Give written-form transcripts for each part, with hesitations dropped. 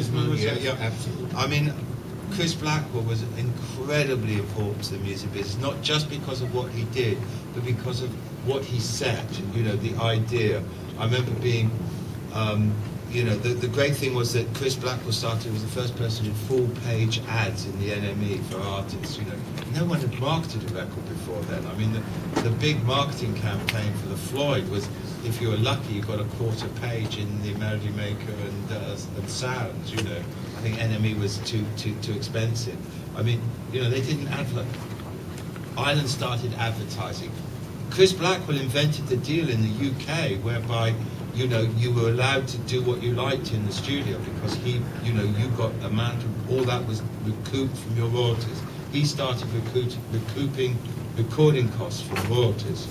charisma, yes, yeah, absolutely. I mean, Chris Blackwell was incredibly important to the music business, not just because of what he did, but because of what he said, you know, the idea. I remember being, you know, the great thing was that Chris Blackwell was the first person who did full-page ads in the NME for artists, you know. No one had marketed a record before then. I mean, the big marketing campaign for the Floyd was, if you were lucky, you got a quarter page in the Melody Maker and Sounds, you know. I think NME was too expensive. I mean, you know, they didn't advertise. Ireland started advertising. Chris Blackwell invented the deal in the UK whereby, you know, you were allowed to do what you liked in the studio because he, you know, you got amount of, all that was recouped from your royalties. He started recouping recording costs from royalties,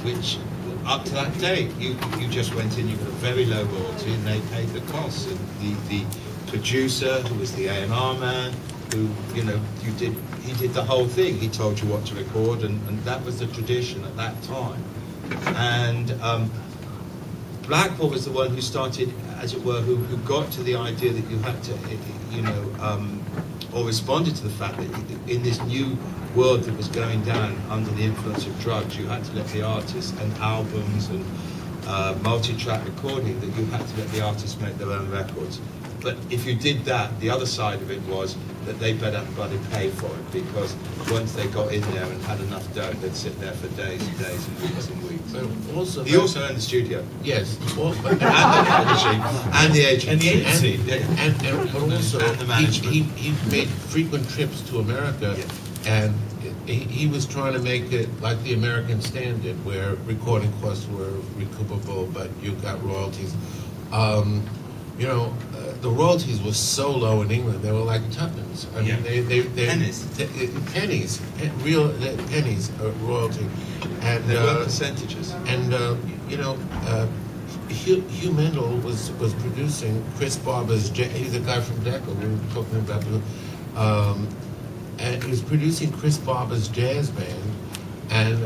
which up to that date, you just went in, you got a very low royalty and they paid the costs. And the producer, who was the A&R man, who, you know, he did the whole thing. He told you what to record, and that was the tradition at that time. And Blackwell was the one who started, as it were, who got to the idea that you had to, you know, or responded to the fact that in this new world that was going down under the influence of drugs, you had to let the artists, and albums and multi-track recording, that you had to let the artists make their own records. But if you did that, the other side of it was that they better bloody pay for it, because once they got in there and had enough dough, they'd sit there for days and days and weeks and weeks. But also, He also owned the studio. yes, And the publishing, and the agency. And the agency. but also And the management. he made frequent trips to America, Yeah. and he was trying to make it like the American standard, where recording costs were recoupable, but you got royalties. You know, the royalties were so low in England; they were like tuppence. I mean, they Pennies. pennies, real pennies royalty, and There were percentages. and you know, Hugh Mendel was producing Chris Barber's. He's a guy from Decca. We were talking about and he was producing Chris Barber's jazz band, and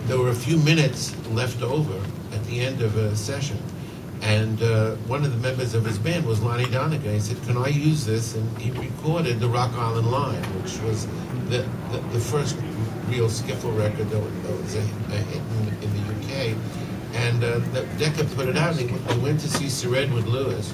there were a few minutes left over at the end of a session. And one of the members of his band was Lonnie Donegan. He said, "Can I use this?" And he recorded the Rock Island Line, which was the first real skiffle record that was a hit in the UK. And Decca put it out, and he went to see Sir Edward Lewis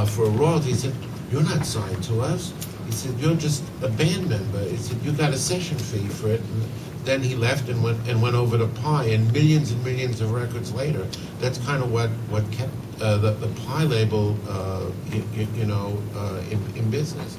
for a royalty. He said, "You're not signed to us." He said, "You're just a band member." He said, "You got a session fee for it." And then he left and went over to Pi, and millions of records later, that's kind of what kept the Pi label, in business.